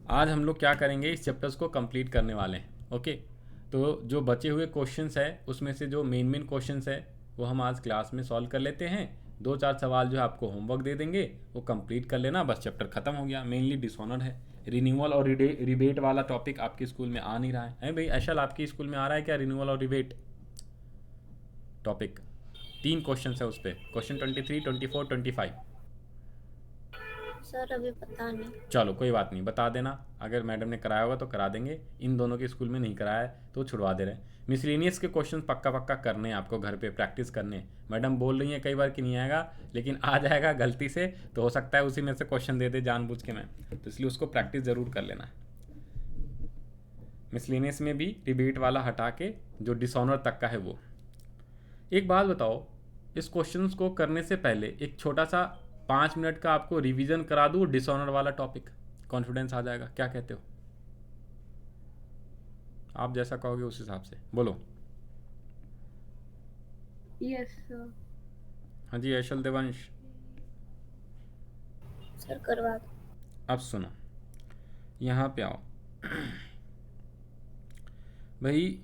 आज हम लोग क्या करेंगे, इस चैप्टर्स को कंप्लीट करने वाले हैं। ओके, तो जो बचे हुए क्वेश्चंस है उसमें से जो मेन क्वेश्चंस है वो हम आज क्लास में सॉल्व कर लेते हैं। 2-4 सवाल जो है आपको होमवर्क दे देंगे, वो कंप्लीट कर लेना, बस चैप्टर खत्म हो गया। मेनली डिसऑनर है, रिन्यूअल और रिबेट वाला टॉपिक आपके स्कूल में आ नहीं रहा है भाई। ऐशल, आपके स्कूल में आ रहा है क्या रिन्यूअल और रिबेट टॉपिक? 3 क्वेश्चन है उस पर, क्वेश्चन 23, 24, 25। सर अभी पता नहीं। चलो कोई बात नहीं, बता देना, अगर मैडम ने कराया होगा तो करा देंगे। इन दोनों के स्कूल में नहीं कराया है तो छुड़वा दे रहे हैं। मिसलेनियस के क्वेश्चन पक्का पक्का करने हैं आपको, घर पे प्रैक्टिस करने हैं। मैडम बोल रही हैं कई बार कि नहीं आएगा, लेकिन आ जाएगा गलती से, तो हो सकता है उसी में से क्वेश्चन दे दे जानबूझ के मैं, तो इसलिए उसको प्रैक्टिस ज़रूर कर लेना है। मिसलेनियस में भी डिबेट वाला हटा के जो डिसऑनर तक का है वो। एक बात बताओ, इस क्वेश्चंस को करने से पहले एक छोटा सा 5 मिनट का आपको रिवीजन करा दूँ डिसऑनर वाला टॉपिक, कॉन्फिडेंस आ जाएगा। क्या कहते हो? आप जैसा कहोगे उस हिसाब से बोलो। Yes sir. हाँ जी ऐशल देवंश, सर करवा दो। अब सुनो, यहाँ पे आओ भाई।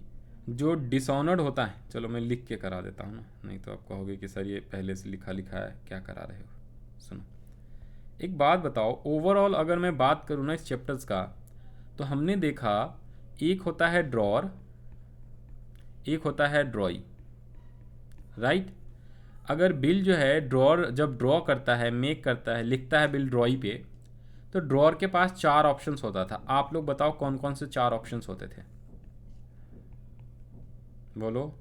जो डिसऑनर्ड होता है, चलो मैं लिख के करा देता हूँ ना, नहीं तो आप कहोगे कि सर ये पहले से लिखा लिखा है, क्या करा रहे हो। सुनो, एक बात बताओ, ओवरऑल अगर मैं बात करूँ ना इस चैप्टर्स का, तो हमने देखा एक होता है ड्रॉर, एक होता है ड्रॉई, राइट। अगर बिल जो है ड्रॉर जब ड्रॉ करता है, मेक करता है, लिखता है बिल ड्रॉई पे, तो ड्रॉर के पास 4 ऑप्शंस होता था। आप लोग बताओ कौन कौन से 4 ऑप्शंस होते थे, बोलो।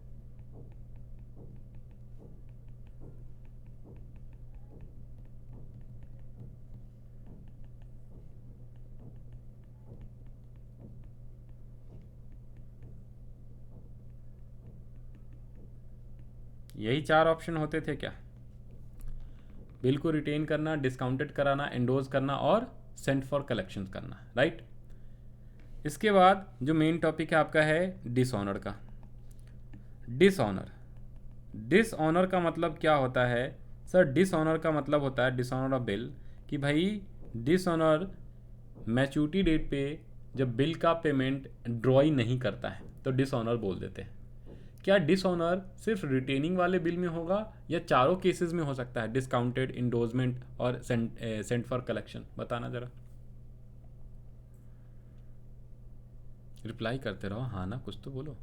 यही 4 ऑप्शन होते थे क्या? बिल को रिटेन करना, डिस्काउंटेड कराना, एंडोज करना और सेंड फॉर कलेक्शन करना, राइट। इसके बाद जो मेन टॉपिक है आपका है डिसऑनर का। डिसऑनर, डिसऑनर का मतलब क्या होता है सर? डिसऑनर का मतलब होता है, डिसऑनर ऑफ बिल, कि भाई डिसऑनर मैच्योरिटी डेट पे जब बिल का पेमेंट ड्रॉई नहीं करता है तो डिसऑनर बोल देते हैं। क्या डिसऑनर सिर्फ रिटेनिंग वाले बिल में होगा या चारों केसेस में हो सकता है, डिस्काउंटेड, इंडोजमेंट और सेंट फॉर कलेक्शन? बताना ज़रा, रिप्लाई करते रहो, हाँ ना कुछ तो बोलो।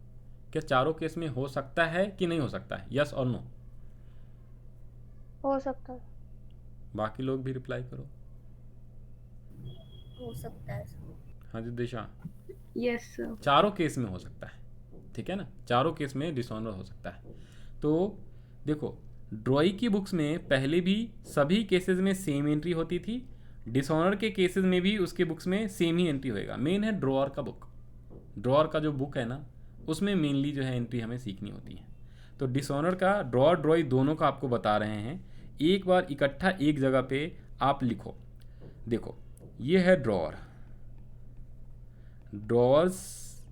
क्या चारों केस में हो सकता है कि नहीं हो सकता है, यस और नो? हो सकता है। बाकी लोग भी रिप्लाई करो। हो सकता है सर। हाँ जी दिशा, यस सर। चारों केस में हो सकता है, ठीक है ना, चारों केस में डिसऑनर हो सकता है। तो देखो, ड्रॉई की बुक्स में पहले भी सभी केसेस में सेम एंट्री होती थी, डिसऑनर के केसेस में भी उसके बुक्स में सेम ही एंट्री होएगा। मेन है ड्रॉअर का बुक, ड्रॉअर का जो बुक है ना, उसमें मेनली जो है एंट्री हमें सीखनी होती है। तो डिसऑनर का, ड्रॉअर ड्रॉई दोनों का आपको बता रहे हैं, एक बार इकट्ठा एक जगह पे आप लिखो। देखो, ये है ड्रॉअर, ड्रॉअर्स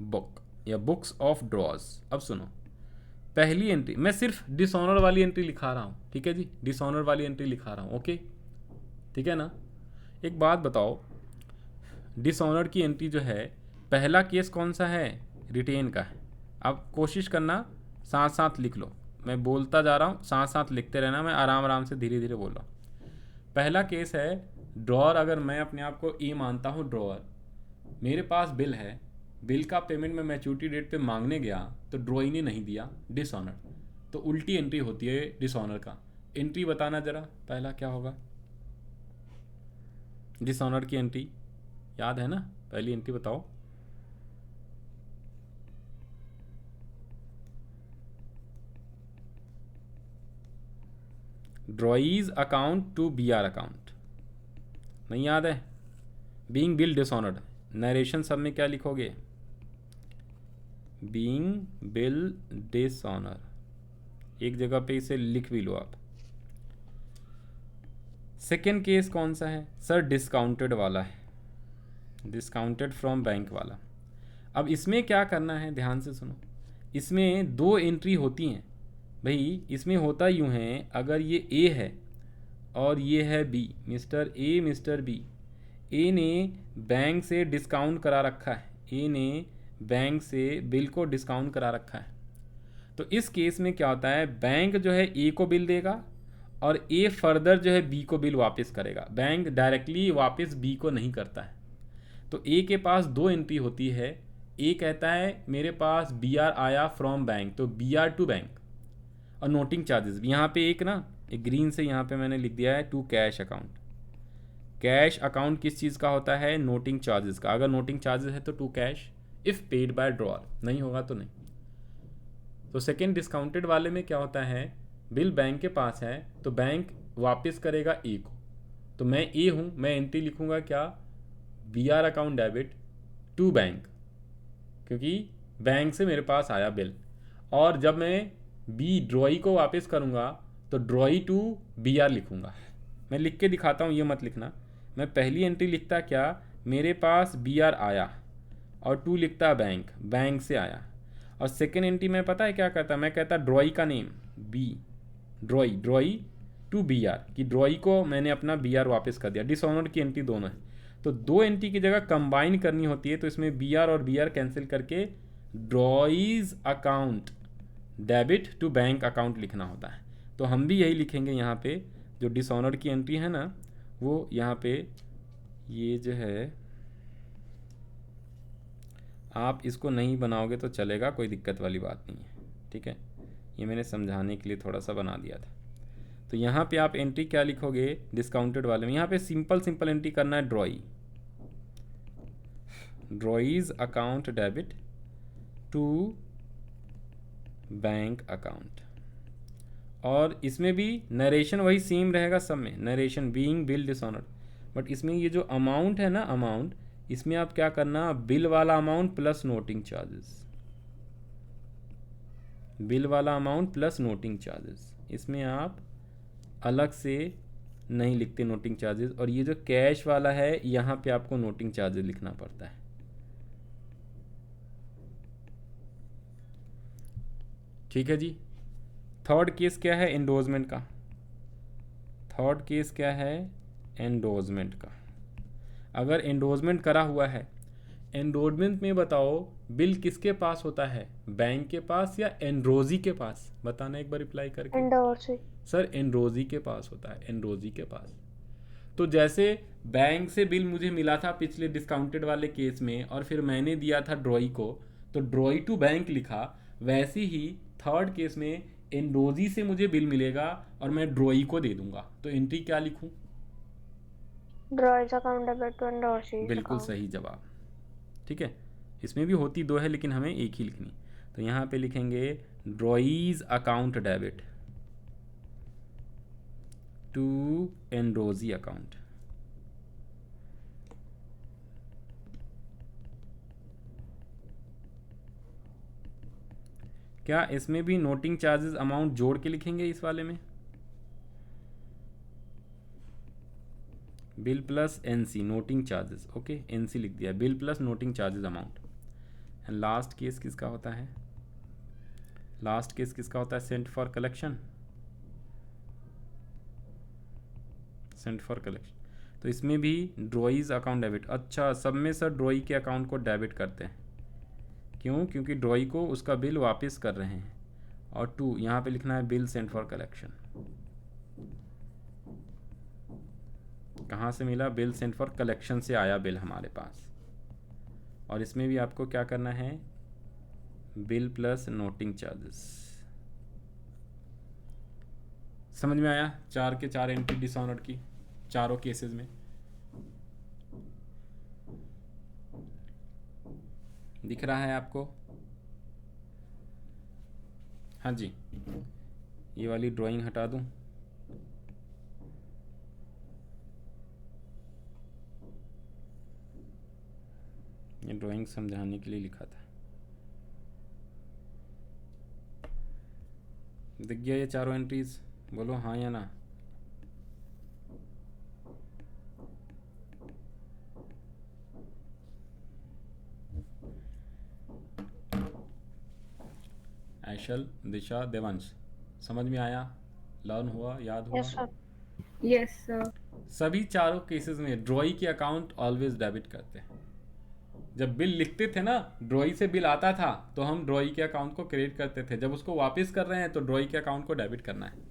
बुक या बुक्स ऑफ ड्रॉअर्स। अब सुनो, पहली एंट्री मैं सिर्फ डिसऑनर वाली एंट्री लिखा रहा हूँ, ठीक है जी, डिसऑनर वाली एंट्री लिखा रहा हूँ, ओके, ठीक है ना। एक बात बताओ, डिसऑनर की एंट्री जो है, पहला केस कौन सा है? रिटेन का है। अब कोशिश करना साथ साथ लिख लो, मैं बोलता जा रहा हूँ साथ साथ लिखते रहना, मैं आराम आराम से धीरे धीरे बोल रहा हूँ। पहला केस है ड्रॉअर, अगर मैं अपने आप को ए मानता हूँ ड्रॉअर, मेरे पास बिल है, बिल का पेमेंट मैं मैच्योरिटी डेट पे मांगने गया तो ड्रॉई ने नहीं दिया, डिसऑनर, तो उल्टी एंट्री होती है डिसऑनर का। एंट्री बताना ज़रा, पहला क्या होगा डिसऑनर की एंट्री? याद है ना, पहली एंट्री बताओ। Drawee's account to B R account, नहीं याद है? बीइंग बिल डिसऑनर्ड, नरेशन सब में क्या लिखोगे? बीइंग बिल डिसऑनर, एक जगह पे इसे लिख भी लो आप। सेकेंड केस कौन सा है सर? डिस्काउंटेड वाला है, डिस्काउंटेड फ्रॉम बैंक वाला। अब इसमें क्या करना है, ध्यान से सुनो, इसमें 2 एंट्री होती हैं भाई। इसमें होता यूँ है, अगर ये ए है और ये है B, Mister A Mister B, A ने बैंक से डिस्काउंट करा रखा है, ए ने बैंक से बिल को डिस्काउंट करा रखा है। तो इस केस में क्या होता है, बैंक जो है ए को बिल देगा और ए फर्दर जो है बी को बिल वापस करेगा। बैंक डायरेक्टली वापस बी को नहीं करता है। तो ए के पास दो एंट्री होती है। ए कहता है मेरे पास बी आर आया फ्रॉम बैंक, तो बी आर टू बैंक, और नोटिंग चार्जेस यहाँ पे एक ग्रीन से यहाँ पे मैंने लिख दिया है to cash account. Cash account किस चीज़ का होता है, नोटिंग चार्जेस का। अगर नोटिंग चार्जेस है तो to cash, if paid by drawer, नहीं होगा तो नहीं। तो सेकेंड डिस्काउंटेड वाले में क्या होता है, बिल बैंक के पास है तो बैंक वापस करेगा ए को। तो मैं ए हूँ, मैं एंट्री लिखूँगा क्या, B R account debit to bank, क्योंकि बैंक से मेरे पास आया बिल। और जब मैं बी ड्रॉई को वापस करूँगा तो ड्रॉई टू बी आर लिखूँगा। मैं लिख के दिखाता हूँ, ये मत लिखना। मैं पहली एंट्री लिखता क्या, मेरे पास बी आर आया, और टू लिखता बैंक, बैंक से आया। और सेकेंड एंट्री में पता है क्या कहता, मैं कहता ड्रॉई का name B, drawee to B R, कि ड्रॉई को मैंने अपना बी आर वापस कर दिया। डिसऑनर्ड की एंट्री दोनों है, तो दो एंट्री की जगह कंबाइन करनी होती है। तो इसमें बी आर और बी आर कैंसिल करके drawee's account debit to bank account लिखना होता है। तो हम भी यही लिखेंगे यहाँ पे, जो डिसऑनर्ड की एंट्री है ना, वो यहाँ पे ये जो है, आप इसको नहीं बनाओगे तो चलेगा, कोई दिक्कत वाली बात नहीं है, ठीक है। ये मैंने समझाने के लिए थोड़ा सा बना दिया था। तो यहाँ पे आप एंट्री क्या लिखोगे डिस्काउंटेड वाले में, यहाँ पे सिंपल एंट्री करना है drawee's account debit to bank account. और इसमें भी नरेशन वही सेम रहेगा सब में, narration being bill dishonoured, but इसमें ये जो अमाउंट है ना, अमाउंट, इसमें आप क्या करना, बिल वाला amount plus noting charges, bill वाला अमाउंट प्लस नोटिंग चार्जेस। इसमें आप अलग से नहीं लिखते नोटिंग चार्जेस। और ये जो कैश वाला है, यहाँ पे आपको नोटिंग चार्जेस लिखना पड़ता है, ठीक है जी। थर्ड केस क्या है, एंडोर्समेंट का। थर्ड केस क्या है, एंडोर्समेंट का। अगर एंडोर्समेंट करा हुआ है, एंडोर्समेंट में बताओ बिल किसके पास होता है, बैंक के पास या एनरोजी के पास, बताना एक बार रिप्लाई करके। एंडोर्सी। सर एनरोजी के पास होता है, एनरोजी के पास। तो जैसे बैंक से बिल मुझे मिला था पिछले डिस्काउंटेड वाले केस में, और फिर मैंने दिया था ड्रॉई को, तो ड्रॉई टू बैंक लिखा, वैसे ही थर्ड केस में एनरोजी से मुझे बिल मिलेगा और मैं ड्रॉई को दे दूंगा। तो एंट्री क्या लिखूं, ड्रॉइज अकाउंट डेबिट टू एंडोर्सी। बिल्कुल सही जवाब, ठीक है। इसमें भी होती दो है लेकिन हमें एक ही लिखनी। तो यहाँ पे लिखेंगे ड्रॉइज अकाउंट डेबिट टू एनरोजी अकाउंट। क्या इसमें भी नोटिंग चार्जेस अमाउंट जोड़ के लिखेंगे इस वाले में, bill plus NC noting charges, okay, NC लिख दिया, bill plus noting charges amount. And last case किसका होता है, लास्ट केस किसका होता है, sent for collection, sent for collection. तो इसमें भी ड्रॉइज अकाउंट डेबिट, अच्छा सब में सर ड्रॉई के अकाउंट को डेबिट करते हैं, क्यों, क्योंकि ड्रॉई को उसका बिल वापस कर रहे हैं। और टू यहाँ पे लिखना है बिल सेंट फॉर कलेक्शन, कहाँ से मिला, बिल सेंट फॉर कलेक्शन से आया बिल हमारे पास। और इसमें भी आपको क्या करना है, बिल प्लस नोटिंग चार्जेस। समझ में आया, चार के चार एंट्री डिसऑनर्ड की चारों केसेस में। दिख रहा है आपको, हाँ जी। ये वाली ड्राइंग हटा दूं, ये ड्राइंग समझाने के लिए लिखा था। दिख गया ये चारों एंट्रीज, बोलो हाँ या ना। ऐशल, दिशा, देवांश, समझ में आया, लर्न हुआ, याद हुआ? Yes sir. Yes sir. सभी चारों केसेस में ड्रॉई के अकाउंट ऑलवेज डेबिट करते हैं। जब बिल लिखते थे ना, ड्रॉई से बिल आता था तो हम ड्रॉई के अकाउंट को क्रेडिट करते थे, जब उसको वापस कर रहे हैं तो ड्रॉई के अकाउंट को डेबिट करना है।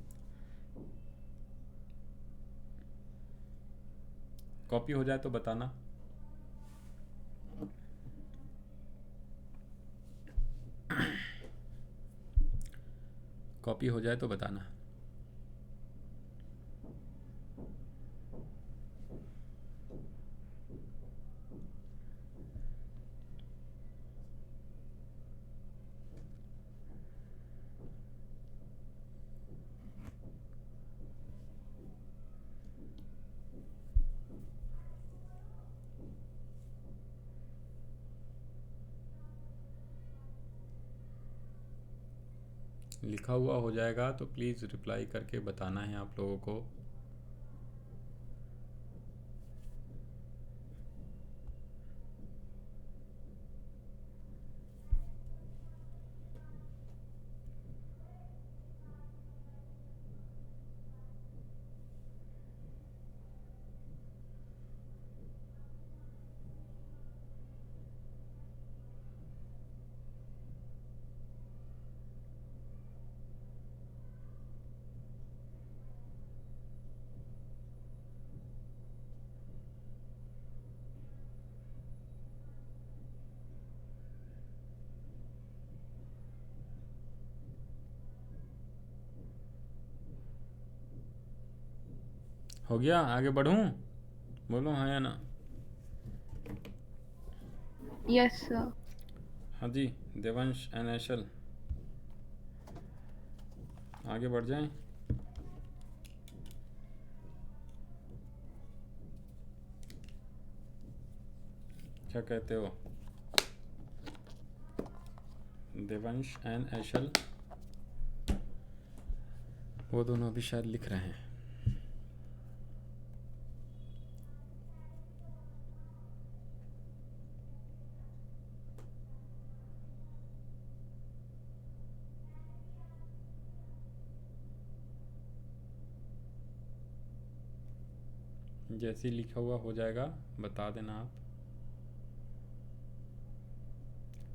कॉपी हो जाए तो बताना। कॉपी हो जाए तो बताना। लिखा हुआ हो जाएगा तो प्लीज़ रिप्लाई करके बताना है आप लोगों को। हो गया, आगे बढ़ूं? बोलो हाँ या ना। Yes, sir. हाँ जी, देवांश एंड ऐशल आगे बढ़ जाएं। क्या कहते हो? देवांश एंड ऐशल, वो दोनों अभी शायद लिख रहे हैं। जैसे ही लिखा हुआ हो जाएगा बता देना आप।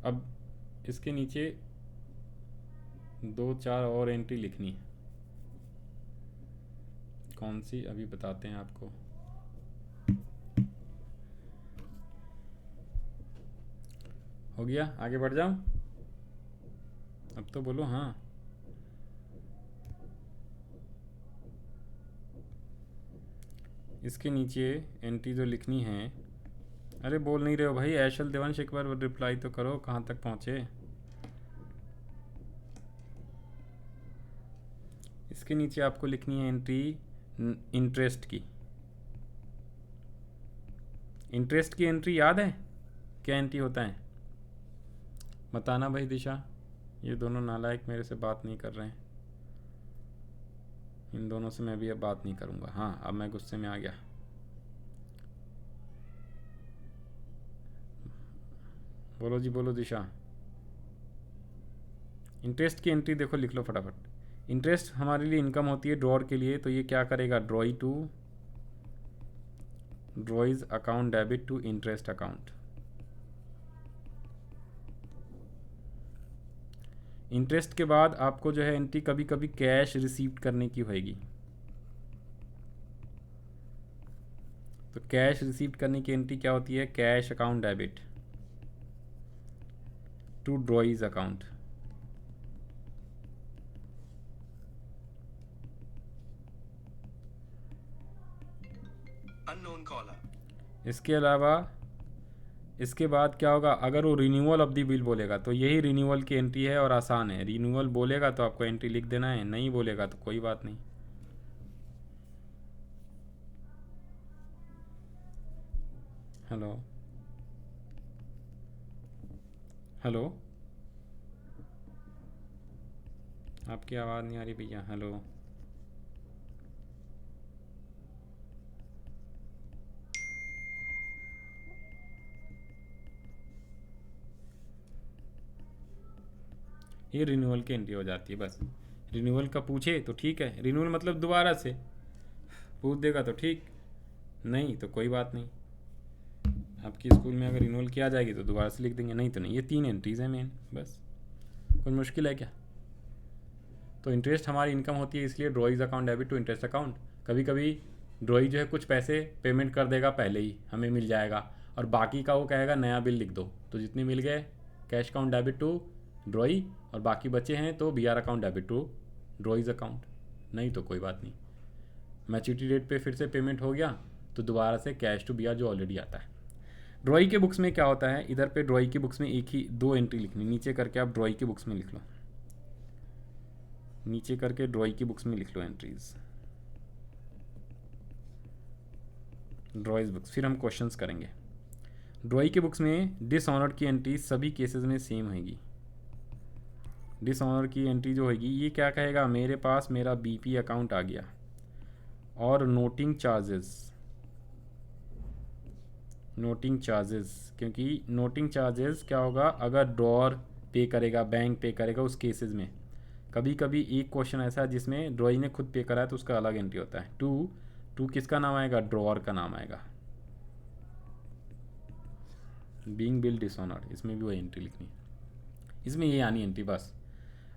अब इसके नीचे 2-4 और एंट्री लिखनी है। कौन सी अभी बताते हैं आपको। हो गया, आगे बढ़ जाऊं? अब तो बोलो हाँ। इसके नीचे एंट्री जो लिखनी है, अरे बोल नहीं रहे हो भाई। ऐशल देवांश एक बार रिप्लाई तो करो, कहाँ तक पहुँचे। इसके नीचे आपको लिखनी है एंट्री इंटरेस्ट की। इंटरेस्ट की एंट्री याद है क्या एंट्री होता है? बताना भाई दिशा। ये दोनों नालायक मेरे से बात नहीं कर रहे हैं। इन दोनों से मैं भी अब बात नहीं करूँगा। हाँ, अब मैं गुस्से में आ गया। बोलो जी, बोलो दिशा। इंटरेस्ट की एंट्री देखो, लिख लो फटाफट। इंटरेस्ट हमारे लिए इनकम होती है ड्रॉर के लिए, तो ये क्या करेगा, drawee to drawee's account debit to interest account. Interest के बाद आपको जो है एंट्री कभी कभी कैश रिसीव करने की होगी, तो कैश रिसीव करने की एंट्री क्या होती है, cash account debit to drawee's account. Unknown caller. इसके अलावा इसके बाद क्या होगा, अगर वो रिन्यूअल ऑफ द बिल बोलेगा तो यही रिन्यूअल की एंट्री है और आसान है। रिन्यूअल बोलेगा तो आपको एंट्री लिख देना है, नहीं बोलेगा तो कोई बात नहीं। हेलो हेलो, आपकी आवाज़ नहीं आ रही भैया। हेलो, ये रिन्यूअल की एंट्री हो जाती है बस। रिन्यूअल का पूछे तो ठीक है, रिन्यूअल मतलब दोबारा से पूछ देगा तो ठीक, नहीं तो कोई बात नहीं, आपकी स्कूल में अगर रिन्यूअल किया जाएगी तो दोबारा से लिख देंगे, नहीं तो नहीं। ये 3 एंट्रीज हैं मेन, बस कुछ मुश्किल है क्या। तो इंटरेस्ट हमारी इनकम होती है, इसलिए drawee's account debit to interest account. कभी कभी ड्रॉई जो है कुछ पैसे पेमेंट कर देगा पहले ही, हमें मिल जाएगा, और बाकी का वो कहेगा नया बिल लिख दो, तो जितने मिल गए cash account debit to drawee, और बाकी बचे हैं तो B R account debit to drawee's account. नहीं तो कोई बात नहीं, मैच्योरिटी डेट पे फिर से पेमेंट हो गया तो दोबारा से कैश टू बी आर जो ऑलरेडी आता है। ड्रॉई के बुक्स में क्या होता है, इधर पे ड्रॉई की बुक्स में एक ही 2 एंट्री लिखनी, नीचे करके आप ड्रॉई की बुक्स में लिख लो, नीचे करके ड्रॉई की बुक्स में लिख लो एंट्रीज, ड्रॉइज बुक्स। फिर हम क्वेश्चंस करेंगे। ड्रॉई के बुक्स में डिसऑनर्ड की एंट्री सभी केसेस में सेम होगी। डिसऑनर की एंट्री जो होगी ये क्या कहेगा, मेरे पास मेरा बीपी अकाउंट आ गया और नोटिंग चार्जेस, नोटिंग चार्जेस, क्योंकि नोटिंग चार्जेस क्या होगा, अगर ड्रॉअर पे करेगा, बैंक पे करेगा उस केसेस में। कभी कभी एक क्वेश्चन ऐसा है जिसमें ड्रॉई ने खुद पे करा है तो उसका अलग एंट्री होता है। टू किसका नाम आएगा, ड्रॉअर का नाम आएगा। बीइंग बिल डिसऑनर्ड, इसमें भी वही एंट्री लिखनी, इसमें ये आनी एंट्री बस।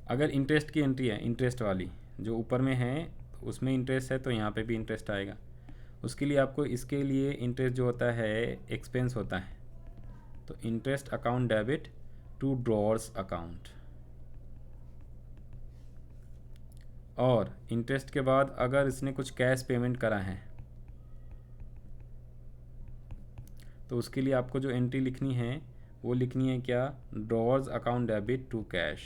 अगर इंटरेस्ट की एंट्री है, इंटरेस्ट वाली जो ऊपर में है उसमें इंटरेस्ट है तो यहाँ पे भी इंटरेस्ट आएगा, उसके लिए आपको इसके लिए इंटरेस्ट जो होता है एक्सपेंस होता है, तो interest account debit to drawer's account. और इंटरेस्ट के बाद अगर इसने कुछ कैश पेमेंट करा है तो उसके लिए आपको जो एंट्री लिखनी है वो लिखनी है क्या, drawers account debit to cash.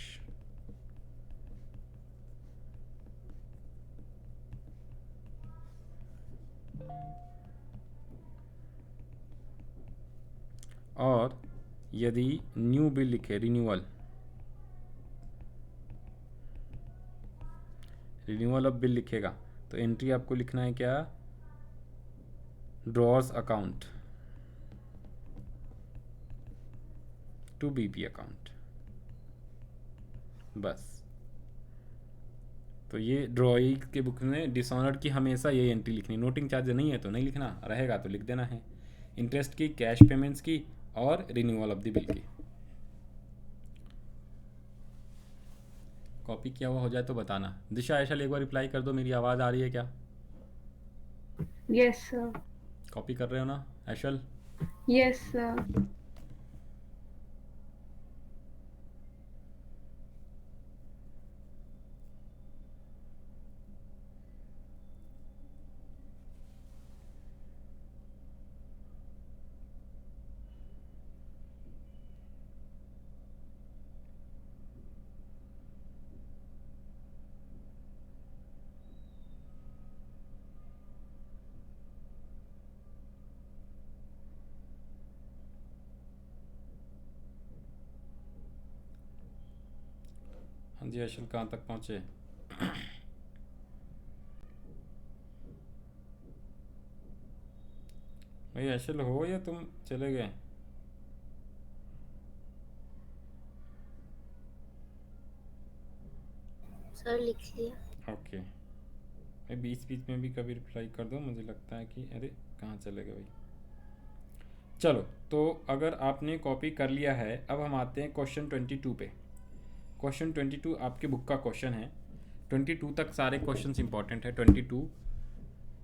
और यदि न्यू बिल लिखे, रिन्यूअल ऑफ बिल लिखेगा तो एंट्री आपको लिखना है क्या, drawers account to BP account, बस। तो ये ड्रॉई के बुक में डिसऑनर्ड की हमेशा ये एंट्री लिखनी, नोटिंग चार्ज नहीं है तो नहीं लिखना, रहेगा तो लिख देना है, इंटरेस्ट की, कैश पेमेंट्स की और रिन्यूअल ऑफ द बिल की। कॉपी किया हुआ हो जाए तो बताना। दिशा ऐशल एक बार रिप्लाई कर दो, मेरी आवाज़ आ रही है क्या? Yes sir. कॉपी कर रहे हो ना ऐशल? Yes sir. हाँ जी ऐशल, कहाँ तक पहुँचे? भाई ऐशल हो या तुम चले गए? सर लिख लिया। ओके, भाई बीच बीच में भी कभी रिप्लाई कर दो, मुझे लगता है कि अरे कहाँ चले गए भाई। चलो, तो अगर आपने कॉपी कर लिया है, अब हम आते हैं क्वेश्चन 22 पे। क्वेश्चन 22 आपके बुक का क्वेश्चन है, 22 तक सारे क्वेश्चंस इंपॉर्टेंट है। 22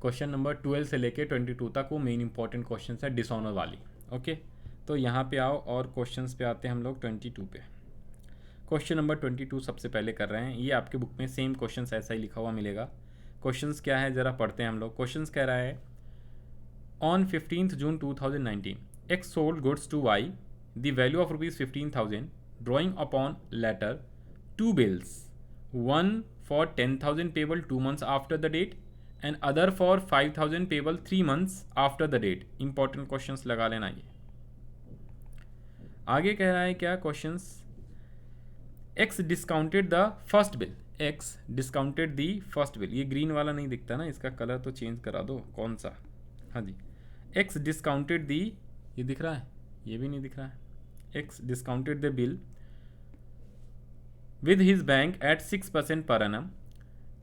क्वेश्चन नंबर 12 से लेके 22 तक वो मेन इंपॉर्टेंट क्वेश्चन है डिसऑनर वाली। ओके, तो यहाँ पे आओ और क्वेश्चंस पे आते हैं हम लोग 22 पे। क्वेश्चन नंबर 22 सबसे पहले कर रहे हैं, ये आपके बुक में सेम क्वेश्चंस ऐसा ही लिखा हुआ मिलेगा। क्वेश्चंस क्या है ज़रा पढ़ते हैं हम लोग। क्वेश्चंस कह रहा है, on 15th June 2019 X sold goods to Y, the value of rupees 15,000, drawing upon latter 2 bills, one for 10,000 payable 2 months after the date and other for 5,000 payable 3 months after the date। Important questions लगा लेना। ये आगे कह रहा है क्या questions, X discounted the first bill, X discounted the first bill. ये green वाला नहीं दिखता ना, इसका कलर तो चेंज करा दो, कौन सा? हाँ जी, X डिस्काउंटेड दी, ये दिख रहा है, ये भी नहीं दिख रहा है। X discounted the bill with his bank at 6% per annum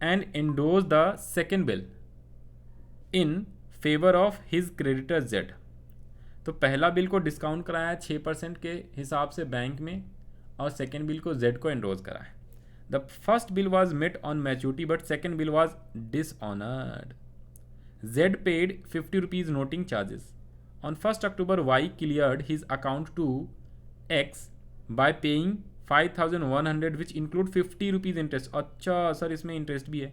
and endorsed the second bill in favour of his creditor Z. तो पहला बिल को डिस्काउंट कराया है 6% के हिसाब से बैंक में, और सेकेंड बिल को जेड को एनरोज करा है। The first bill was met on maturity but second bill was dishonoured. Z paid 50 rupees noting charges. On 1 October Y cleared his account to X by paying 5100 which include 50 rupees interest. अच्छा sir, इसमें interest भी है।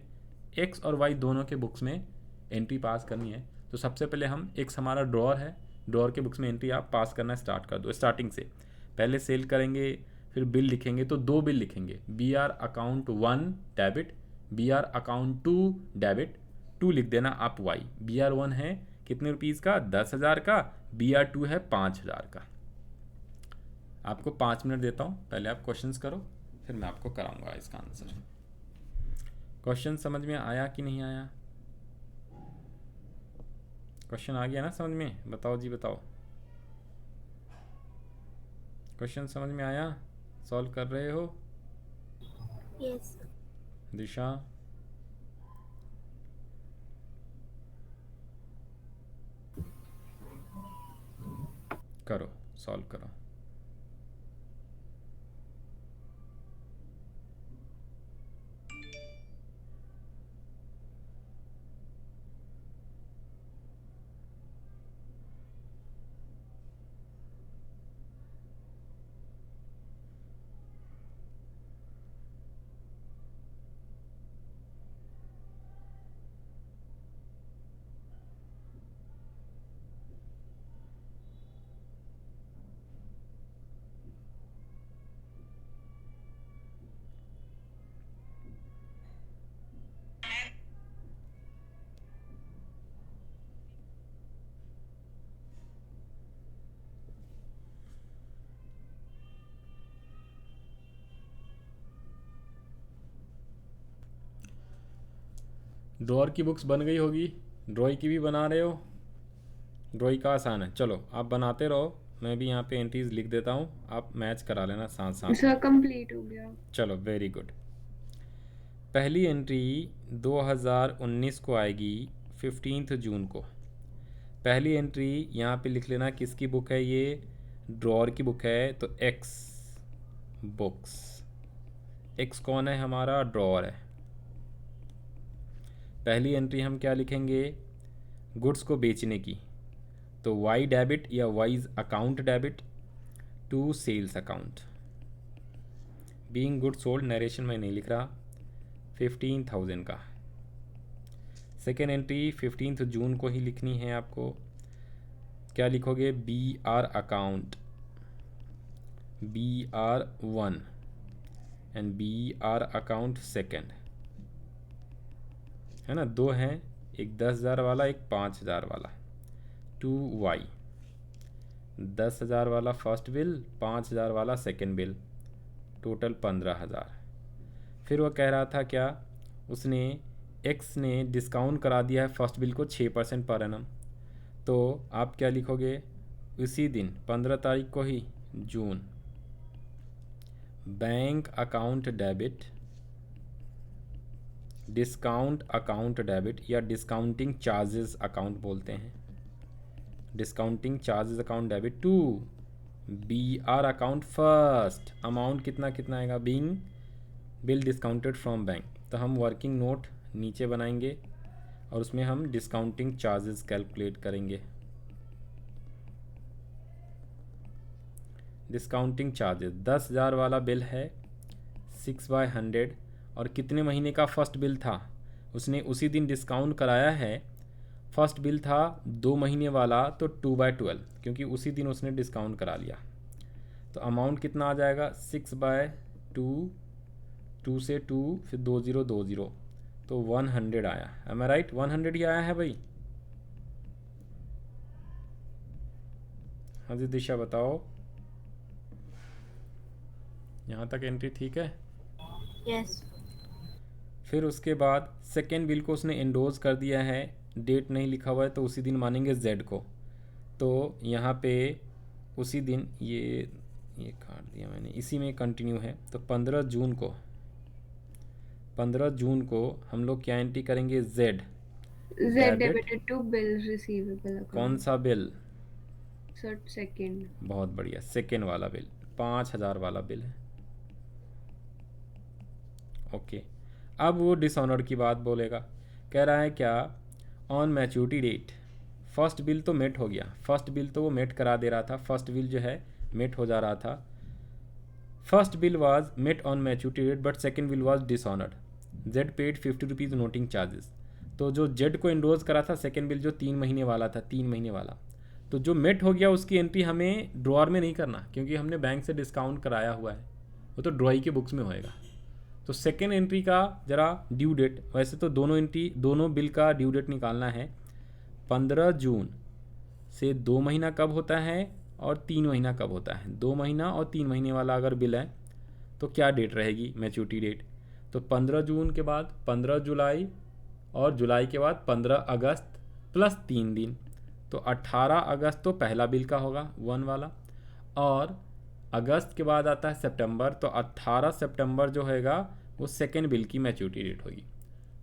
X और Y दोनों के books में entry पास करनी है। तो सबसे पहले हम, एक्स हमारा ड्रॉअर है, ड्रॉअर के बुक्स में एंट्री आप पास करना स्टार्ट कर दो। स्टार्टिंग से पहले सेल करेंगे, फिर बिल लिखेंगे, तो 2 बिल लिखेंगे। B R account 1 debit, B R account 2 debit. 2 लिख देना आप वाई। बी आर 1 है कितने रुपीज़ का? 10,000 का। बी आर 2 है 5,000 का। आपको 5 मिनट देता हूँ, पहले आप क्वेश्चंस करो, फिर मैं आपको कराऊंगा इसका आंसर। क्वेश्चन समझ में आया कि नहीं आया? क्वेश्चन आ गया ना समझ में? बताओ जी बताओ। क्वेश्चन समझ में आया? सॉल्व कर रहे हो? यस। दिशा, करो, सॉल्व करो। ड्रॉअर की बुक्स बन गई होगी, ड्रॉई की भी बना रहे हो? ड्रॉई का आसान है, चलो आप बनाते रहो, मैं भी यहाँ पे एंट्रीज लिख देता हूँ, आप मैच करा लेना साथ साथ। सर कंप्लीट हो गया। चलो वेरी गुड। पहली एंट्री 2019 को आएगी 15 जून को। पहली एंट्री यहाँ पे लिख लेना किसकी बुक है, ये ड्रॉअर की बुक है, तो एक्स बुक्स। एक्स कौन है? हमारा ड्रॉअर है। पहली एंट्री हम क्या लिखेंगे? गुड्स को बेचने की, तो वाई डेबिट या Y's account debit to sales account. Being good sold, narration में नहीं लिख रहा, 15,000 का। सेकेंड एंट्री 15 जून को ही लिखनी है आपको। क्या लिखोगे? B R account, B R 1 and B R account second, है ना? 2 हैं, एक 10,000 वाला, एक 5,000 वाला। टू वाई, 10,000 वाला फर्स्ट बिल, 5,000 वाला सेकेंड बिल, टोटल 15,000। फिर वो कह रहा था क्या, उसने एक्स ने डिस्काउंट करा दिया है फर्स्ट बिल को 6% पर एनम। तो आप क्या लिखोगे? उसी दिन 15 तारीख को ही, जून, bank account debit, discount account debit या डिस्काउंटिंग चार्जेस अकाउंट बोलते हैं, discounting charges account debit to B R account first. Amount कितना कितना आएगा? Being bill discounted from bank. तो हम वर्किंग नोट नीचे बनाएंगे और उसमें हम डिस्काउंटिंग चार्जेस कैलकुलेट करेंगे। डिस्काउंटिंग चार्जेस 10,000 वाला बिल है 6/100, और कितने महीने का फर्स्ट बिल था? उसने उसी दिन डिस्काउंट कराया है। फर्स्ट बिल था 2 महीने वाला, तो 2/12, क्योंकि उसी दिन उसने डिस्काउंट करा लिया। तो अमाउंट कितना आ जाएगा? 6/2, 2 से 2, फिर 2020, तो 100 आया। एम आई राइट? 100 ही आया है भाई। हाँ जी दिशा बताओ, यहाँ तक एंट्री ठीक है? यस। फिर उसके बाद सेकेंड बिल को उसने एंडोज कर दिया है, डेट नहीं लिखा हुआ है, तो उसी दिन मानेंगे जेड को। तो यहाँ पे उसी दिन ये काट दिया मैंने, इसी में कंटिन्यू है। तो 15 जून को हम लोग क्या एंट्री करेंगे? Z. Z debit debited to bill receivable कौन account. सा बिल? So second. बहुत बढ़िया, सेकेंड वाला बिल, 5,000 वाला बिल है। ओके, अब वो डिसऑनर की बात बोलेगा। कह रहा है क्या, on maturity date first bill तो मेट हो गया, फर्स्ट बिल तो वो मेट करा दे रहा था, फर्स्ट बिल जो है मेट हो जा रहा था। First bill was met on maturity date but second bill was dishonoured, Z paid 50 rupees noting charges. तो जो जेड को इंडोज करा था सेकेंड बिल जो 3 महीने वाला था, 3 महीने वाला, तो जो मेट हो गया उसकी एंट्री हमें ड्रॉअर में नहीं करना, क्योंकि हमने बैंक से डिस्काउंट कराया हुआ है, वो तो ड्रॉई के बुक्स में होएगा। तो सेकेंड एंट्री का जरा ड्यू डेट, वैसे तो दोनों एंट्री दोनों बिल का ड्यू डेट निकालना है। 15 जून से 2 महीना कब होता है और 3 महीना कब होता है। 2 महीना और 3 महीने वाला अगर बिल है तो क्या डेट रहेगी मैच्योरिटी डेट? तो 15 जून के बाद 15 जुलाई और जुलाई के बाद 15 अगस्त प्लस 3 दिन, तो 18 अगस्त तो पहला बिल का होगा 1 वाला, और अगस्त के बाद आता है सितंबर, तो 18 सितंबर जो होएगा वो सेकेंड बिल की मैच्योरिटी डेट होगी।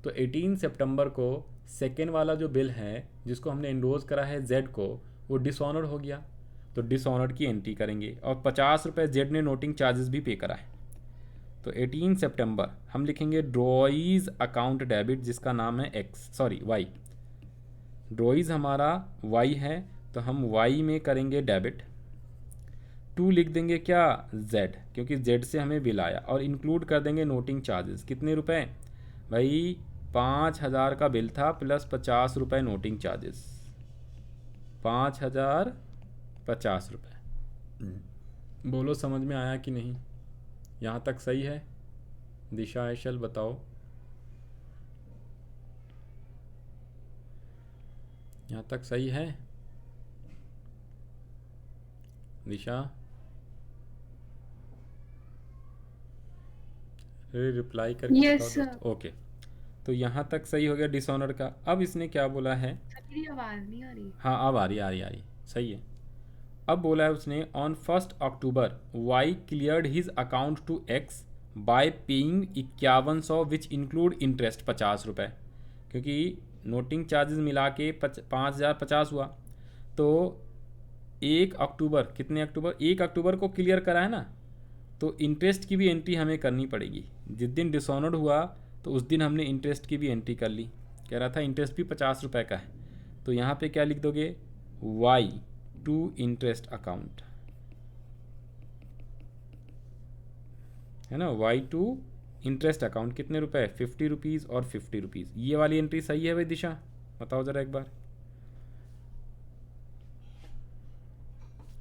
तो 18 सितंबर को सेकेंड वाला जो बिल है जिसको हमने इंडोज करा है जेड को, वो डिसऑनर्ड हो गया, तो डिसऑनर्ड की एंट्री करेंगे, और 50 रुपये जेड ने नोटिंग चार्जेस भी पे करा है। तो 18 सितंबर हम लिखेंगे ड्रॉइज अकाउंट डेबिट, जिसका नाम है वाई। ड्रॉइज हमारा वाई है, तो हम वाई में करेंगे डेबिट। 2 लिख देंगे क्या, जेड, क्योंकि जेड से हमें बिल आया, और इंक्लूड कर देंगे नोटिंग चार्जेस। कितने रुपए भाई? 5,000 का बिल था प्लस 50 रुपये नोटिंग चार्जेस, 5,050 रुपये। बोलो समझ में आया कि नहीं? यहाँ तक सही है? दिशा ऐशल बताओ, यहाँ तक सही है? दिशा रिप्लाई करके Yes, बताओ sir. दोस्त। ओके, तो यहाँ तक सही हो गया डिसऑनर का। अब इसने क्या बोला है? सर मेरी आवाज नहीं आ रही। हाँ अब आ रही, सही है। अब बोला है उसने on 1 October Y cleared his account to X by paying 5100 which include interest 50 रुपये, क्योंकि नोटिंग चार्जेस मिला के 5,050 हुआ। तो 1 अक्टूबर, कितने अक्टूबर? 1 अक्टूबर को क्लियर करा है ना, तो इंटरेस्ट की भी एंट्री हमें करनी पड़ेगी। जिस दिन डिसऑनर्ड हुआ तो उस दिन हमने इंटरेस्ट की भी एंट्री कर ली। कह रहा था इंटरेस्ट भी 50 रुपये का है, तो यहाँ पे क्या लिख दोगे, वाई टू इंटरेस्ट अकाउंट, है ना, वाई टू इंटरेस्ट अकाउंट। कितने रुपए? 50 रुपीज़ और 50 रुपीज़। ये वाली एंट्री सही है भाई दिशा? बताओ ज़रा एक बार।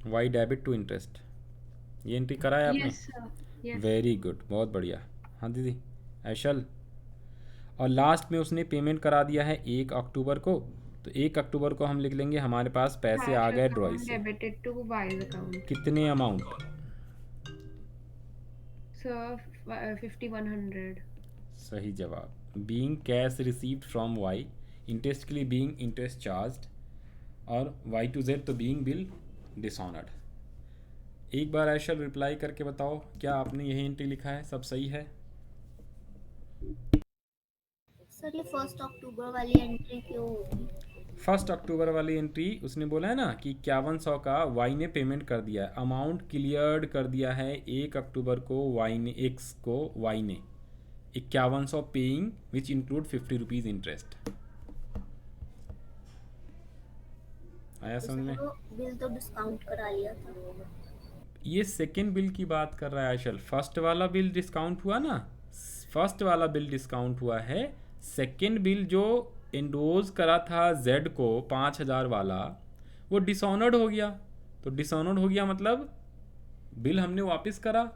वाई डेबिट टू इंटरेस्ट, ये एंट्री करा है आपने? Yes, sir. Yes. Very good, बहुत बढ़िया। हाँ दीदी ऐशल। और लास्ट में उसने पेमेंट करा दिया है 1 अक्टूबर को, तो 1 अक्टूबर को हम लिख लेंगे हमारे पास पैसे आ Cash गए account ड्रॉई से। debited to Wise account. कितने अमाउंट? Sir, 5,100. सही जवाब, being cash received from Y, interest के लिए बीइंग इंटरेस्ट चार्ज्ड, और वाई टू जेड तो बीइंग बिल डिसऑनर्ड। एक बार ऐशल रिप्लाई करके बताओ, क्या आपने यही एंट्री लिखा है? सब सही है? सर ये 1 अक्टूबर वाली एंट्री क्यों होगी? 1 अक्टूबर वाली एंट्री उसने बोला है ना कि 5100 का वाई ने पेमेंट कर दिया है, अमाउंट क्लियर्ड कर दिया है 1 अक्टूबर को वाई ने, एक्स को वाई ने 5100 पेइंग विच इंक्लूड 50 रुपीज़ इंटरेस्ट। आया तो समझ में? सर वो बिल तो डिस्काउंट करा लिया था। ये सेकेंड बिल की बात कर रहा है आशल। फर्स्ट वाला बिल डिस्काउंट हुआ ना, फर्स्ट वाला बिल डिस्काउंट हुआ है। सेकेंड बिल जो इंडोज करा था जेड को 5,000 वाला, वो डिसऑनर्ड हो गया। तो डिसऑनर्ड हो गया मतलब बिल हमने वापस करा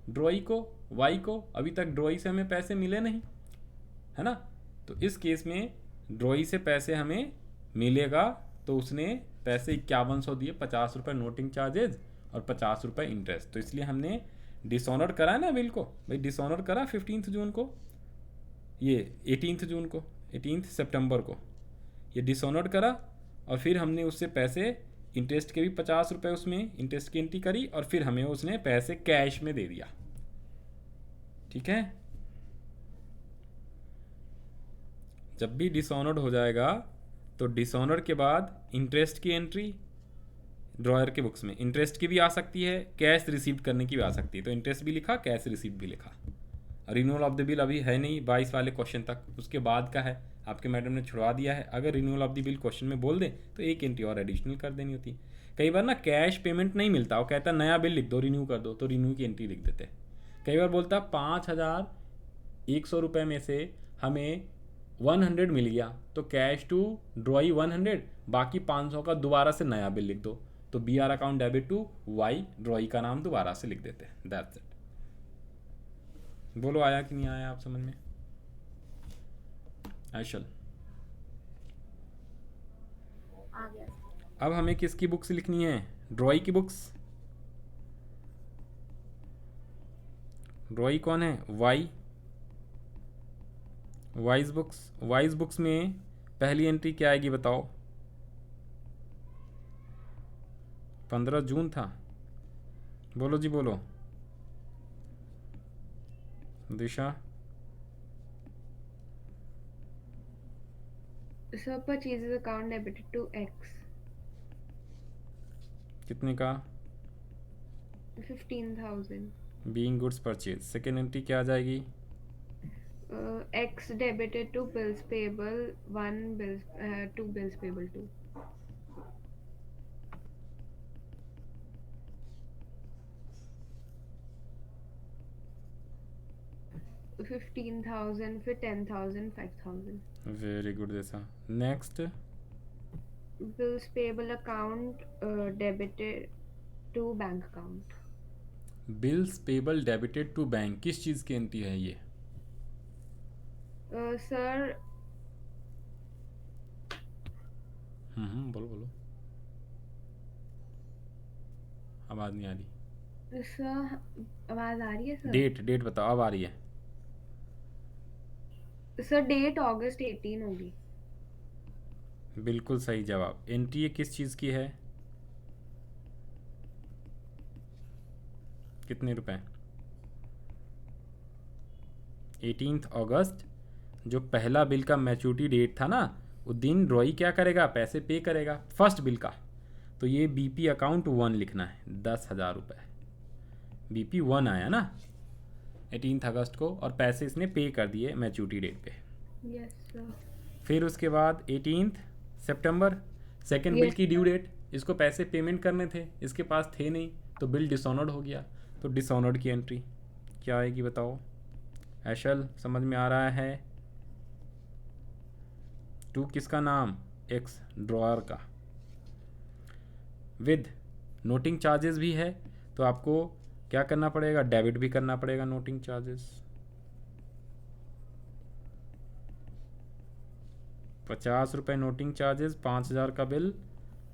ड्रॉई को, वाई को। अभी तक ड्रॉई से हमें पैसे मिले नहीं, है ना। तो इस केस में ड्रॉई से पैसे हमें मिलेगा, तो उसने पैसे 5100 दिए, 50 रुपये नोटिंग चार्जेज और 50 रुपये इंटरेस्ट। तो इसलिए हमने डिसऑनर करा है ना बिल को भाई, डिसऑनर करा 15 जून को, ये 18 जून को, 18 सितंबर को ये डिसऑनर करा, और फिर हमने उससे पैसे इंटरेस्ट के भी 50 रुपये उसमें इंटरेस्ट की एंट्री करी, और फिर हमें उसने पैसे कैश में दे दिया। ठीक है, जब भी डिसऑनर्ड हो जाएगा तो डिसऑनर के बाद इंटरेस्ट की एंट्री ड्रॉयर के बुक्स में, इंटरेस्ट की भी आ सकती है, कैश रिसीव करने की भी आ सकती है। तो इंटरेस्ट भी लिखा, कैश रिसीव भी लिखा। रिन्यूअल ऑफ द बिल अभी है नहीं 22 वाले क्वेश्चन तक, उसके बाद का है, आपके मैडम ने छुड़वा दिया है। अगर renewal of the bill question में बोल दें तो एक एंट्री और एडिशनल कर देनी होती। कई बार ना कैश पेमेंट नहीं मिलता, वो कहता है नया बिल लिख दो, रिन्यू कर दो, तो रिन्यू की एंट्री लिख देते। कई बार बोलता 5,100 रुपये में से हमें 100 मिल गया, तो कैश टू ड्रॉई 100, बाकी 500 का दोबारा से नया बिल लिख दो, तो B R account debit to Y, drawee का नाम दोबारा से लिख देते हैं। That's it. बोलो आया कि नहीं आया आप समझ में? आयशल, आ गया। अब हमें किसकी बुक्स लिखनी है? ड्रॉई की बुक्स। ड्रॉई कौन है? Y, Y's books. Y's books में पहली एंट्री क्या आएगी बताओ? 15 जून था। बोलो जी बोलो। Disha, sir purchases account debited to X कितने का? 15,000। Being goods purchase. Second entry क्या आ जाएगी? X debited to bills payable 1 bills 2 bills payable 2। 15,000 फिर 10,000 5,000। Very good Disha. Next, Bills payable account debited to bank account। Bills payable debited to bank, किस चीज़ की entry है ये? सर बोलो बोलो, आवाज़ नहीं आ रही। सर आवाज आ रही है सर? डेट, डेट बताओ, अब आ रही है। सर डेट अगस्त 18 होगी। बिल्कुल सही जवाब। एंट्री ये किस चीज़ की है? कितने रुपए? 18 अगस्त, जो पहला बिल का मैच्योरिटी डेट था ना, उस दिन ड्रॉई क्या करेगा? पैसे पे करेगा फर्स्ट बिल का। तो ये बीपी अकाउंट 1 लिखना है, 10,000 रुपये। बीपी 1 आया ना 18 अगस्त को, और पैसे इसने पे कर दिए मैच्योरिटी डेट पे। Yes sir. फिर उसके बाद 18 सितंबर, सेकेंड बिल Yes, की ड्यू डेट। इसको पैसे पेमेंट करने थे, इसके पास थे नहीं, तो बिल डिसऑनर्ड हो गया। तो डिसऑनर्ड की एंट्री क्या आएगी बताओ? ऐशल, समझ में आ रहा है? 2 किसका नाम? एक्स, ड्रॉअर का। विद नोटिंग चार्जेस भी है, तो आपको क्या करना पड़ेगा? डेबिट भी करना पड़ेगा नोटिंग चार्जेस। 50 रुपये नोटिंग चार्जेस, 5,000 का बिल,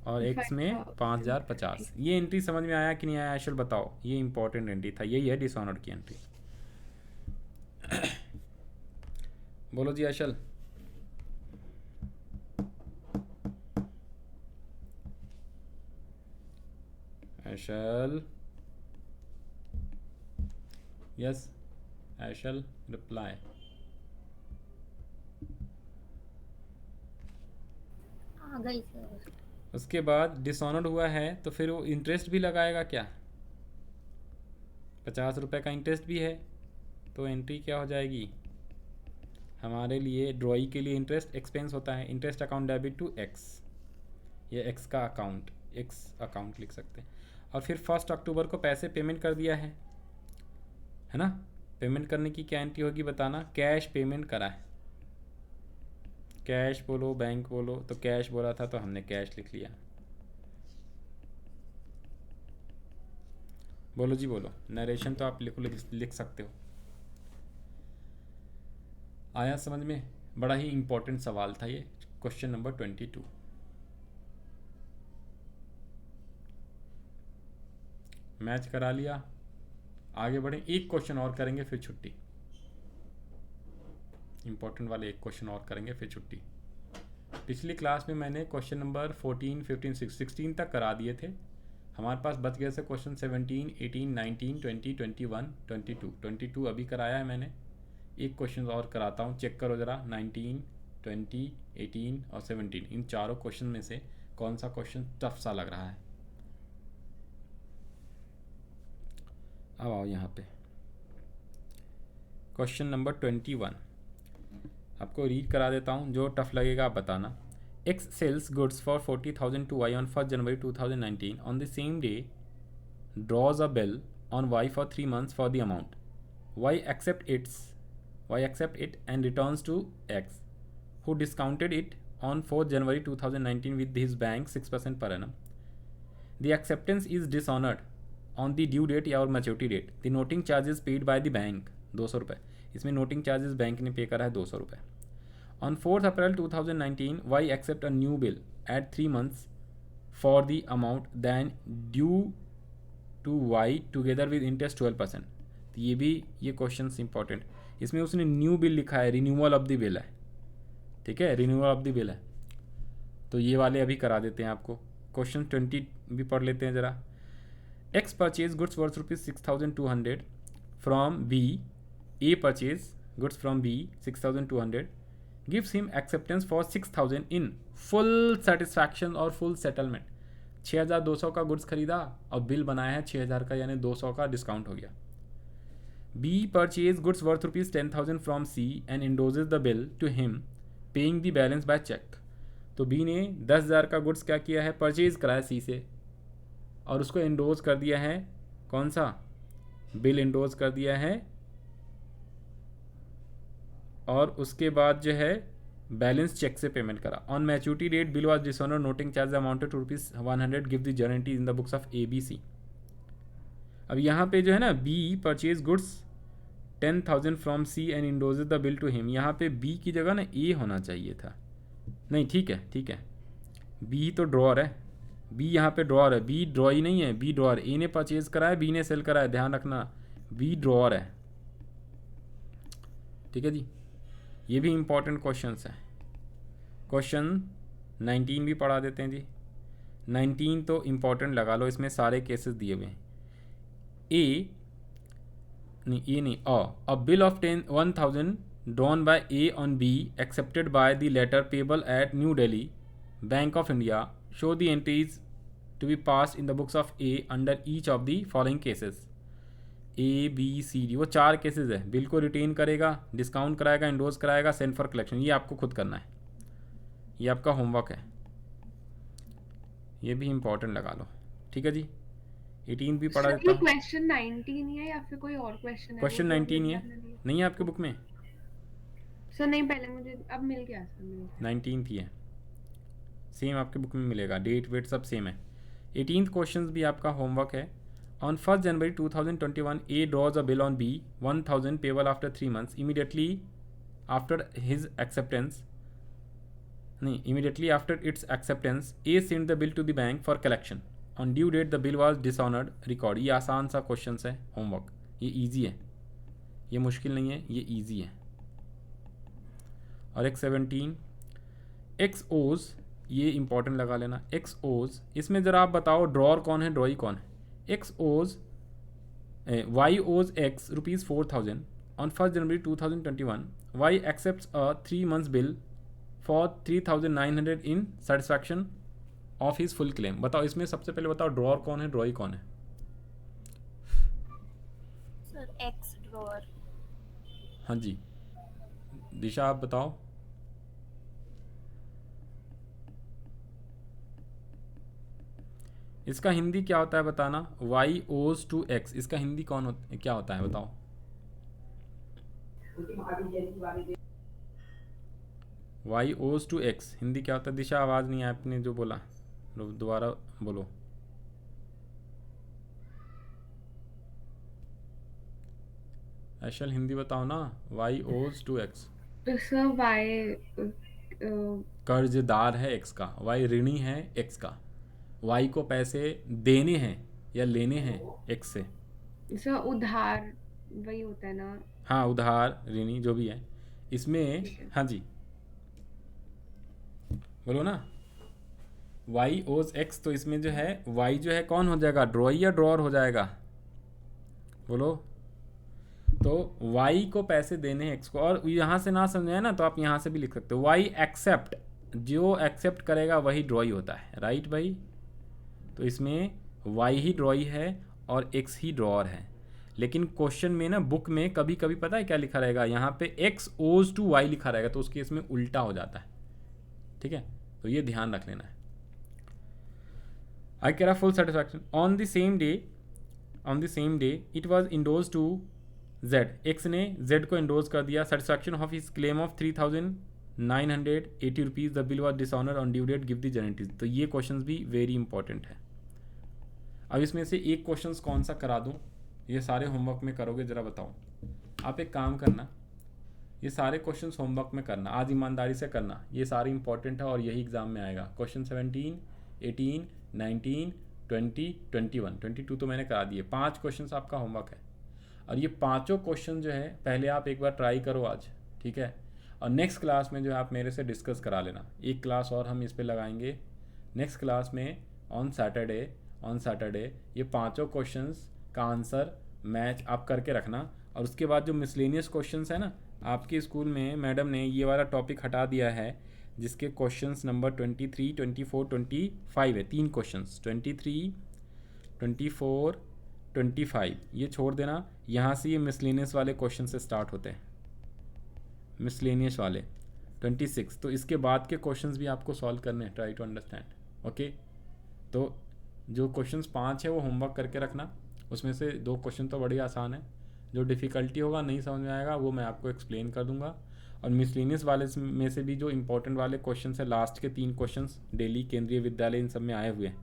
और एक्स में 5,050। ये एंट्री समझ में आया कि नहीं आया ऐशल बताओ? ये इंपॉर्टेंट एंट्री था, यही है डिसऑनर्ड की एंट्री। बोलो जी ऐशल। ऐशल, यस ऐशल, रिप्लाई। आ गई सर। उसके बाद डिसऑनर्ड हुआ है तो फिर वो इंटरेस्ट भी लगाएगा क्या? 50 रुपये का इंटरेस्ट भी है, तो एंट्री क्या हो जाएगी हमारे लिए? ड्रॉई के लिए इंटरेस्ट एक्सपेंस होता है। Interest account debit to X, ये एक्स का अकाउंट, एक्स अकाउंट लिख सकते हैं। और फिर 1 अक्टूबर को पैसे पेमेंट कर दिया है ना? पेमेंट करने की क्या एंट्री होगी बताना? कैश पेमेंट करा है। कैश बोलो, बैंक बोलो, तो कैश बोला था तो हमने कैश लिख लिया। बोलो जी बोलो। नरेशन तो आप लिख सकते हो। आया समझ में? बड़ा ही इंपॉर्टेंट सवाल था ये, क्वेश्चन नंबर 22। मैच करा लिया, आगे बढ़े। एक क्वेश्चन और करेंगे फिर छुट्टी। इंपॉर्टेंट वाले एक क्वेश्चन और करेंगे फिर छुट्टी। पिछली क्लास में मैंने क्वेश्चन नंबर 14, 15, 16 तक करा दिए थे। हमारे पास बच गए थे क्वेश्चन 17, 18, 19, 20, 21, 22। 22 अभी कराया है मैंने। एक क्वेश्चन और कराता हूँ, चेक करो ज़रा। 19, 20, 18 और 17, इन चारों क्वेश्चन में से कौन सा क्वेश्चन टफ सा लग रहा है? अब आओ यहाँ पे क्वेश्चन नंबर 21, आपको रीड करा देता हूँ, जो टफ लगेगा आप बताना। X sells goods for 40,000 to Y on 1st January 2019. On the same day, draws a bill on Y for 3 months for the amount. Y accept it and returns to X, who discounted it on 4th January 2019 with his bank 6% per annum. The acceptance is dishonored on the due date or maturity date. The noting charges paid by the bank 200 रुपये, इसमें noting charges bank ने पे करा है 200 रुपये. On 4th April 2019, Y accept a new bill at 3 months for the amount then due to Y together with interest 12%. तो ये question important, इसमें उसने न्यू बिल लिखा है, रिन्यूअल ऑफ द बिल है, ठीक है, रिन्यूअल ऑफ द बिल है. तो ये वाले अभी करा देते हैं आपको. क्वेश्चन 20 भी पढ़ लेते हैं ज़रा. X purchase goods worth ₹6,200 from B. A purchase goods from B 6,200. Gives him acceptance for 6,000 in full satisfaction और full settlement. 6,200 का गुड्स खरीदा और बिल बनाया है 6,000 का, यानी 200 का डिस्काउंट हो गया. B purchased goods worth ₹10,000 from C and endorses the bill to him, paying the balance by check. तो B ने 10,000 का गुड्स क्या किया है, परचेज कराया C से और उसको एंडोज कर दिया है, कौन सा बिल एंडोज कर दिया है, और उसके बाद जो है बैलेंस चेक से पेमेंट करा. On maturity date bill was dishonour, noting charge amounted to ₹100, give the guarantee in the books of ABC. अब यहाँ पे जो है ना, B purchase goods 10,000 from C and endorses the bill to him, यहाँ पे B की जगह ना A होना चाहिए था. नहीं, ठीक है, B तो ड्रॉअर है, B यहाँ पे ड्रॉअर है, B ड्रॉई नहीं है, B ड्रॉअर. A ने परचेज कराया, B ने सेल कराया, ध्यान रखना, B ड्रॉअर है, ठीक है जी. ये भी इंपॉर्टेंट क्वेश्चंस हैं. क्वेश्चन 19 भी पढ़ा देते हैं जी. 19 तो इम्पॉर्टेंट लगा लो, इसमें सारे केसेस दिए हुए हैं. A bill of 1,000 drawn by A on B accepted by the letter payable at New Delhi bank of India. Show the entries to be pass in the books of A under each of the following cases. ABCD, वो 4 cases है. Bill को retain करेगा, discount कराएगा, endorse कराएगा, send for collection. ये आपको खुद करना है, ये आपका होमवर्क है, ये भी इंपॉर्टेंट लगा लो, ठीक है जी. 18 भी पढ़ा देता हूँ. क्वेश्चन 19 ही है या फिर कोई और क्वेश्चन है? क्वेश्चन 19 ही है, नहीं है आपके बुक में? सर नहीं, पहले मुझे अब मिल गया सर. 19 ही है, सेम आपके बुक में मिलेगा, डेट वेट सब सेम है. 18th क्वेश्चन भी आपका होमवर्क है. On 1st January 2021, A draws a bill on B, 1,000 payable after 3 months. Immediately after its acceptance, A sent the bill to the bank for collection. On due date, the bill was dishonored. Record. ये आसान सा question है, homework. ये easy है, ये मुश्किल नहीं है, ये इजी है. और एक 17 X owes, ये इंपॉर्टेंट लगा लेना. X owes, इसमें ज़रा आप बताओ ड्रॉअर कौन है, ड्रॉई कौन है? Y owes X ₹4,000 on 1st January 2021. Y accepts a 3 months bill for 3,900 in satisfaction of his full claim. बताओ, इसमें सबसे पहले बताओ ड्रॉअर कौन है, ड्रॉई कौन है? Sir X drawer. हाँ जी, दिशा आप बताओ. इसका हिंदी क्या होता है बताना. Y owes to X, इसका हिंदी क्या होता है बताओ. Y owes to X Hindi क्या होता है? दिशा आवाज़ नहीं आया आपने जो बोला, दोबारा बोलो. ऐशल हिंदी बताओ ना. Y owes to X. Sir Y कर्जदार है X का, Y ऋणी है X का. Y को पैसे देने हैं या लेने हैं X से. सर उधार वही होता है ना? हाँ, उधार, ऋणी, जो भी है इसमें. हाँ जी, बोलो ना. Y owes X, तो इसमें जो है Y जो है कौन हो जाएगा, ड्रॉई या ड्रॉअर हो जाएगा? बोलो. तो y को पैसे देने हैं x को, और यहाँ से ना समझे ना तो आप यहाँ से भी लिख सकते हो y एक्सेप्ट, जो एक्सेप्ट करेगा वही ड्रॉई होता है, राइट भाई। तो इसमें y ही ड्रॉई है और x ही ड्रॉअर है। लेकिन क्वेश्चन में ना, बुक में कभी कभी पता है क्या लिखा रहेगा, यहाँ पे x owes to y लिखा रहेगा, तो उसके इसमें उल्टा हो जाता है, ठीक है। तो ये ध्यान रख लेना है। I get a full satisfaction on the same day it was endorsed to Z, X ने Z को endorse कर दिया, satisfaction of his claim of 3,980 rupees, the bill was dishonored on due date, give the guarantees। तो ये questions भी very important है। अब इसमें से एक क्वेश्चंस कौन सा करा दूँ, ये सारे होमवर्क में करोगे, ज़रा बताओ। आप एक काम करना, ये सारे क्वेश्चंस होमवर्क में करना, आज ईमानदारी से करना, ये सारे इंपॉर्टेंट है और यही एग्जाम में आएगा। क्वेश्चन 17, 18, 19, 20, 21, 22 तो मैंने करा दिए। 5 क्वेश्चंस आपका होमवर्क है और ये पांचों क्वेश्चन जो है पहले आप एक बार ट्राई करो आज, ठीक है। और नेक्स्ट क्लास में जो है आप मेरे से डिस्कस करा लेना, एक क्लास और हम इस पे लगाएंगे नेक्स्ट क्लास में ऑन सैटरडे। ये पांचों क्वेश्चंस का आंसर मैच आप करके रखना। और उसके बाद जो मिसलेनियस क्वेश्चंस है ना, आपके स्कूल में मैडम ने ये वाला टॉपिक हटा दिया है जिसके क्वेश्चंस नंबर 23, 24, 25 है। 3 क्वेश्चंस 23, 24, 25 ये छोड़ देना। यहाँ से ये मिसलेनियस वाले क्वेश्चन से स्टार्ट होते हैं, मिसलेनियस वाले 26। तो इसके बाद के क्वेश्चंस भी आपको सॉल्व करने हैं, ट्राई टू अंडरस्टैंड, ओके। तो जो क्वेश्चंस 5 है वो होमवर्क करके रखना, उसमें से 2 क्वेश्चन तो बड़ी आसान है, जो डिफ़िकल्टी होगा नहीं समझ में आएगा वो मैं आपको एक्सप्लेन कर दूंगा। और मिसलेनियस वाले में से भी जो इंपॉर्टेंट वाले क्वेश्चन है, लास्ट के 3 क्वेश्चंस दिल्ली केंद्रीय विद्यालय इन सब में आए हुए हैं।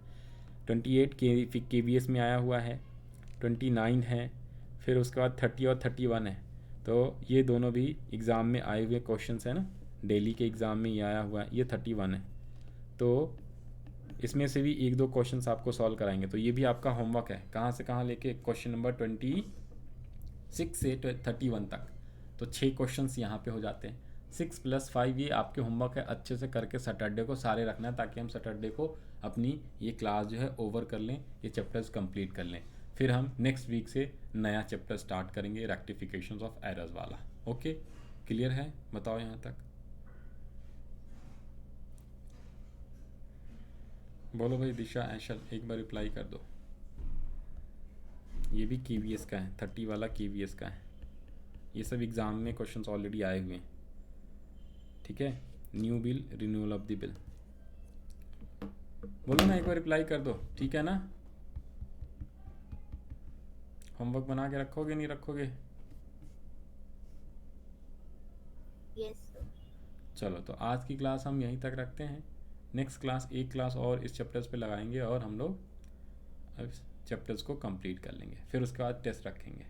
28 KVS में आया हुआ है, 29 है, फिर उसके बाद 30 और 31 है। तो ये दोनों भी एग्ज़ाम में आए हुए क्वेश्चंस हैं ना, दिल्ली के एग्ज़ाम में ये आया हुआ है, ये 31 है। तो इसमें से भी 1-2 क्वेश्चंस आपको सॉल्व कराएंगे। तो ये भी आपका होमवर्क है, कहाँ से कहाँ लेके क्वेश्चन नंबर 26 से 31 तक। तो 6 क्वेश्चंस यहाँ पे हो जाते हैं। 6 + 5 ये आपके होमवर्क है, अच्छे से करके सैटरडे को सारे रखना है, ताकि हम सैटरडे को अपनी ये क्लास जो है ओवर कर लें, ये चैप्टर्स कंप्लीट कर लें। फिर हम नेक्स्ट वीक से नया चैप्टर स्टार्ट करेंगे, रेक्टिफिकेशंस ऑफ एरर्स वाला। ओके, क्लियर है? बताओ यहाँ तक। बोलो भाई दिशा, ऐशल, एक बार रिप्लाई कर दो। ये भी KVS का है, 30 वाला KVS का है। ये सब एग्ज़ाम में क्वेश्चंस ऑलरेडी आए हुए हैं, ठीक है। New bill, renewal of the bill, बोलो ना, एक बार रिप्लाई कर दो, ठीक है ना। होमवर्क बना के रखोगे नहीं रखोगे? Yes sir. चलो, तो आज की क्लास हम यहीं तक रखते हैं। नेक्स्ट क्लास, एक क्लास और इस चैप्टर्स पे लगाएंगे और हम लोग चैप्टर्स को कंप्लीट कर लेंगे, फिर उसके बाद टेस्ट रखेंगे।